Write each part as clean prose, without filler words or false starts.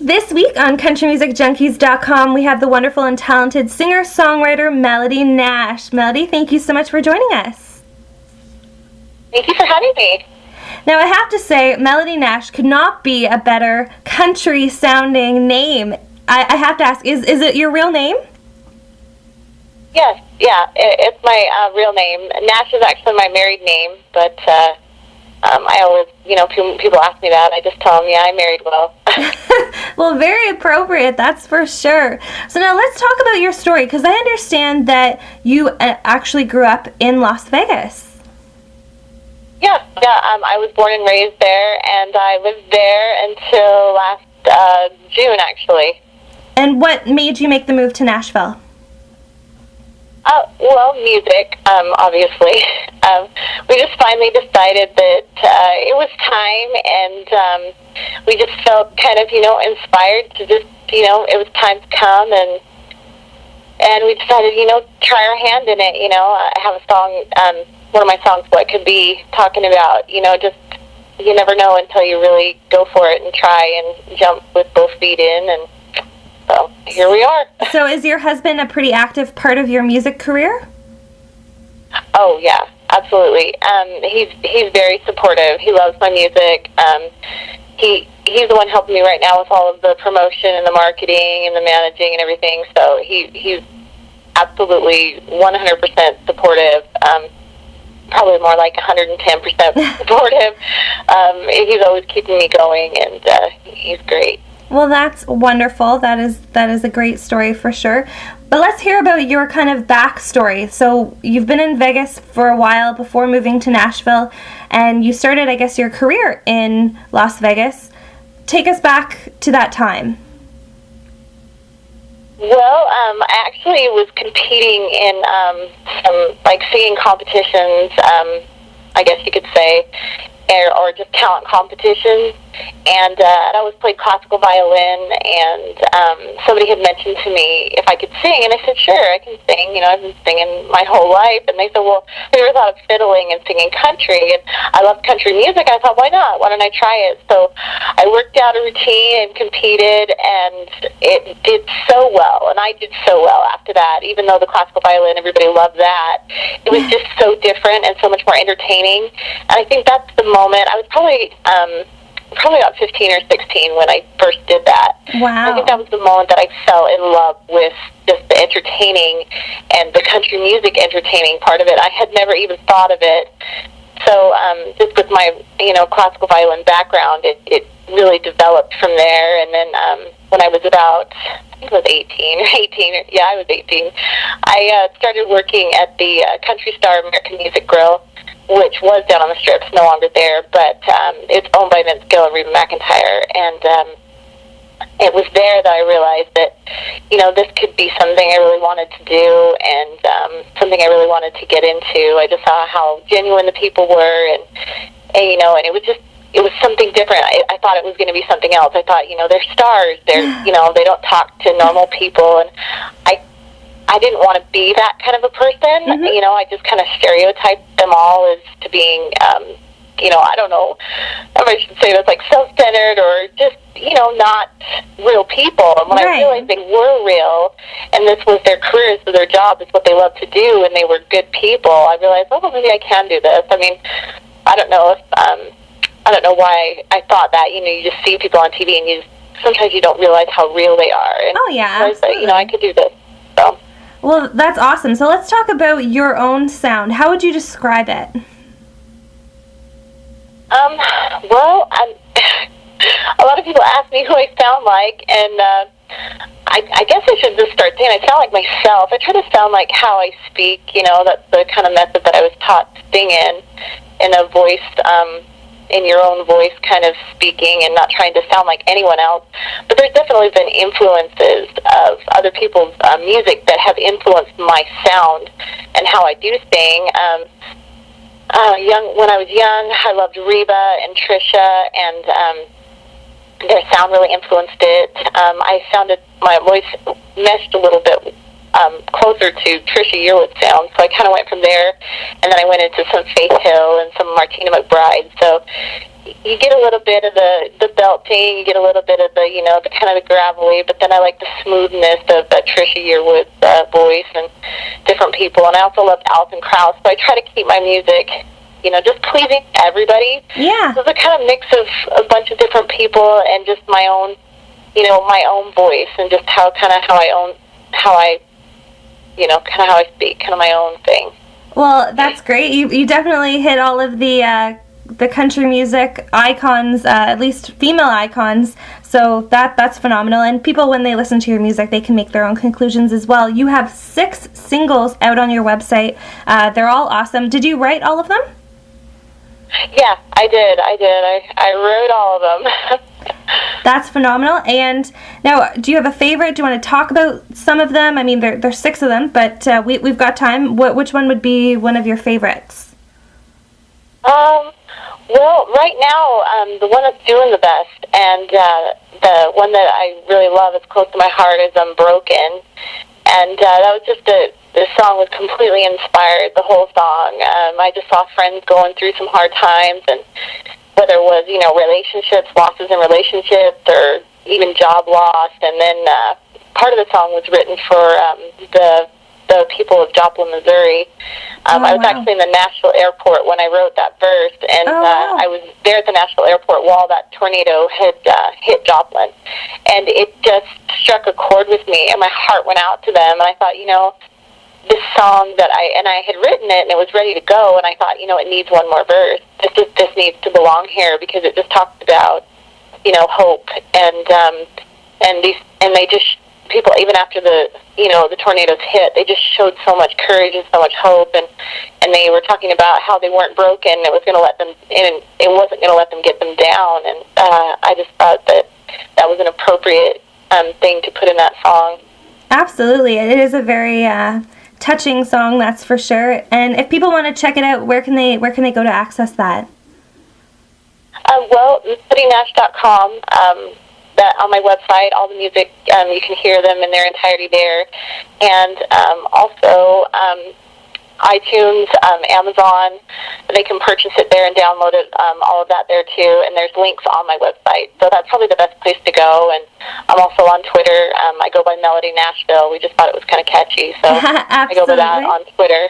This week on CountryMusicJunkies.com, we have the wonderful and talented singer-songwriter Melody Nash. Melody, thank you so much for joining us. Thank you for having me. Now, I have to say, Melody Nash could not be a better country-sounding name. I have to ask, is it your real name? Yes, it's my real name. Nash is actually my married name, but I always, people ask me that. I just tell them, I married well. Well, very appropriate, that's for sure. So now let's talk about your story, because I understand that you actually grew up in Las Vegas. Yeah, I was born and raised there, and I lived there until last June, actually. And what made you make the move to Nashville? Well, music, obviously. We just finally decided that it was time, and we just felt kind of, inspired to just, it was time to come, and we decided, try our hand in it. I have a song, one of my songs, What Could Be, talking about, just you never know until you really go for it and try and jump with both feet in, and so here we are. So is your husband a pretty active part of your music career? Oh, yeah, absolutely. He's very supportive. He loves my music. He's the one helping me right now with all of the promotion and the marketing and the managing and everything, so he's absolutely 100% supportive. Probably more like 110% supportive. He's always keeping me going, and he's great. Well, that's wonderful. That is a great story for sure. But let's hear about your kind of backstory. So you've been in Vegas for a while before moving to Nashville, and you started, I guess, your career in Las Vegas. Take us back to that time. Well, I actually was competing in some singing competitions, I guess you could say, or just talent competitions, and I always played classical violin, and somebody had mentioned to me if I could sing, and I said, sure, I can sing, I've been singing my whole life, and they said, well, have you ever thought of fiddling and singing country? And I love country music, I thought, why not? Why don't I try it? So I worked out a routine and competed, and it did so well, and I did so well after that, even though the classical violin, everybody loved that. It was just so different and so much more entertaining, and I think that's the moment. I was probably about 15 or 16 when I first did that. Wow. I think that was the moment that I fell in love with just the entertaining and the country music entertaining part of it. I had never even thought of it. So just with my, classical violin background, it really developed from there. And then when I was about, I think I was 18, I was 18, I started working at the Country Star American Music Grill, which was down on the Strip, no longer there, but it's owned by Vince Gill and Reba McEntire, and it was there that I realized that, this could be something I really wanted to do, and something I really wanted to get into. I just saw how genuine the people were, and it was something different. I thought it was going to be something else. I thought, they're stars, they're, they don't talk to normal people, and I didn't want to be that kind of a person. Mm-hmm. I just kind of stereotyped them all as to being, I don't know if I should say that's like self-centered or just, not real people. And when I realized they were real, and this was their careers, so their job is what they love to do, and they were good people, I realized, well, maybe I can do this. I mean, I don't know why I thought that. You just see people on TV, and sometimes you don't realize how real they are. And oh, yeah, absolutely. I could do this, so. Well, that's awesome. So let's talk about your own sound. How would you describe it? Well, a lot of people ask me who I sound like, and I guess I should just start saying I sound like myself. I try to sound like how I speak. That's the kind of method that I was taught to sing in a voice, in your own voice kind of speaking, and not trying to sound like anyone else. But there's definitely been influences of other people's music that have influenced my sound and how I do sing. When I was young, I loved Reba and Trisha, and their sound really influenced it. I sounded, my voice meshed a little bit closer to Trisha Yearwood's sound, so I kind of went from there, and then I went into some Faith Hill and some Martina McBride. So, you get a little bit of the belting, you get a little bit of the, the kind of the gravelly, but then I like the smoothness of Trisha Yearwood's voice and different people. And I also love Alison Krauss, so I try to keep my music, just pleasing everybody. Yeah. So it's a kind of mix of a bunch of different people and just my own, my own voice and just how I speak, kind of my own thing. Well, that's great. You definitely hit all of the country music icons, at least female icons. So that's phenomenal. And people, when they listen to your music, they can make their own conclusions as well. You have 6 singles out on your website. They're all awesome. Did you write all of them? Yeah, I did. I wrote all of them. That's phenomenal. And now, do you have a favorite? Do you want to talk about some of them? I mean, there's 6 of them, but we've got time. Which one would be one of your favorites? Well, right now, the one that's doing the best, and the one that I really love, is close to my heart, is "Unbroken." And that was just the song was completely inspired, the whole song. I just saw friends going through some hard times, and whether it was, relationships, losses in relationships, or even job loss. And then part of the song was written for the people of Joplin, Missouri. I was actually in the Nashville airport when I wrote that verse, and I was there at the Nashville airport while that tornado had hit Joplin. And it just struck a chord with me, and my heart went out to them, and I thought, this song that I had written it, and it was ready to go, and I thought, it needs one more verse. This needs to belong here, because it just talks about, hope, and they just, people, even after the tornadoes hit, they just showed so much courage and so much hope, and they were talking about how they weren't broken. It was going to let them, and it wasn't going to let them get them down, and I just thought that was an appropriate thing to put in that song. Absolutely. It is a very touching song, that's for sure. And if people want to check it out, where can they go to access that? Well, citynash.com. That on my website, all the music, you can hear them in their entirety there. And also iTunes, Amazon, they can purchase it there and download it, all of that there too. And there's links on my website. So that's probably the best place to go. And I'm also on Twitter. I go by Melody Nashville. We just thought it was kind of catchy. So I go by that on Twitter.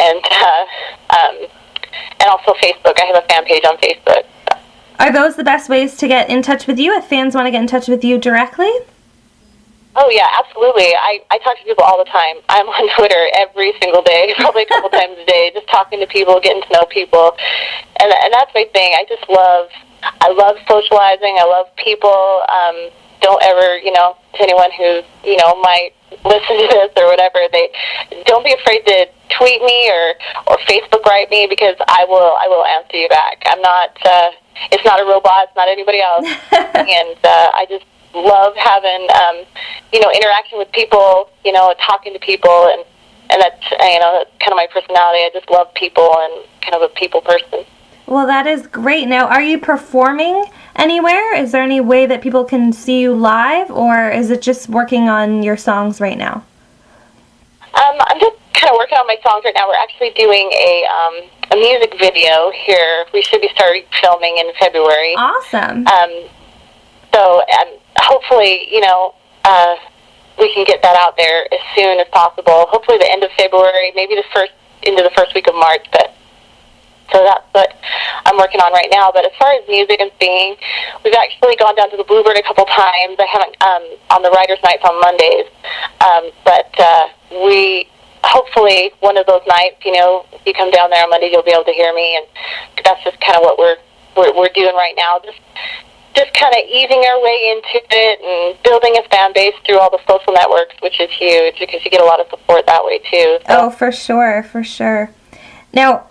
And also Facebook. I have a fan page on Facebook. Are those the best ways to get in touch with you if fans want to get in touch with you directly? Oh, yeah, absolutely. I talk to people all the time. I'm on Twitter every single day, probably a couple times a day, just talking to people, getting to know people. And that's my thing. I love socializing. I love people. Don't ever, to anyone who, might listen to this or whatever, don't be afraid to tweet me or Facebook write me, because I will answer you back. I'm not... it's not a robot. It's not anybody else. And I just love having, interaction with people, talking to people, and that's, that's kind of my personality. I just love people and kind of a people person. Well, that is great. Now, are you performing anywhere? Is there any way that people can see you live, or is it just working on your songs right now? I'm just kind of working on my songs right now. We're actually doing a music video here. We should be starting filming in February. Awesome. So hopefully, we can get that out there as soon as possible. Hopefully the end of February, maybe into the first week of March. So that's what I'm working on right now. But as far as music and singing, we've actually gone down to the Bluebird a couple times. I haven't on the writers' nights on Mondays. But we hopefully one of those nights, if you come down there on Monday, you'll be able to hear me, and that's just kind of what we're doing right now. Just kind of easing our way into it and building a fan base through all the social networks, which is huge because you get a lot of support that way too. So. Oh, for sure. Now,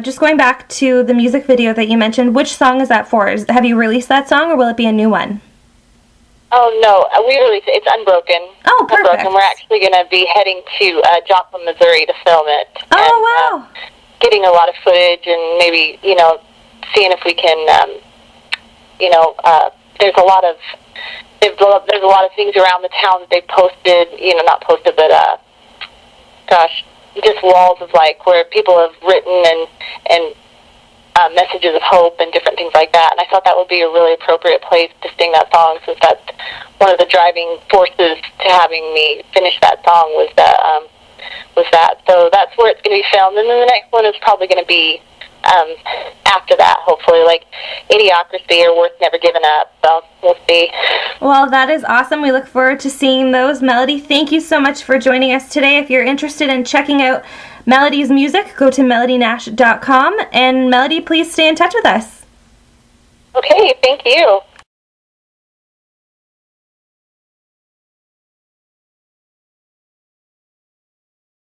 just going back to the music video that you mentioned, which song is that for? Have you released that song, or will it be a new one? Oh, no. We released it. It's Unbroken. Oh, perfect. Unbroken. We're actually going to be heading to Joplin, Missouri to film it. Oh, wow. Getting a lot of footage and maybe, seeing if we can, there's a lot of things around the town that they've posted, not posted, but, just walls of, where people have written and messages of hope and different things like that. And I thought that would be a really appropriate place to sing that song, since that's one of the driving forces to having me finish that song was that. So that's where it's going to be filmed. And then the next one is probably going to be after that, hopefully, like Idiocracy or Worth Never Giving Up. So we'll see. Well, that is awesome. We look forward to seeing those. Melody, thank you so much for joining us today. If you're interested in checking out Melody's music, go to melodynash.com. And Melody, please stay in touch with us. Okay, thank you.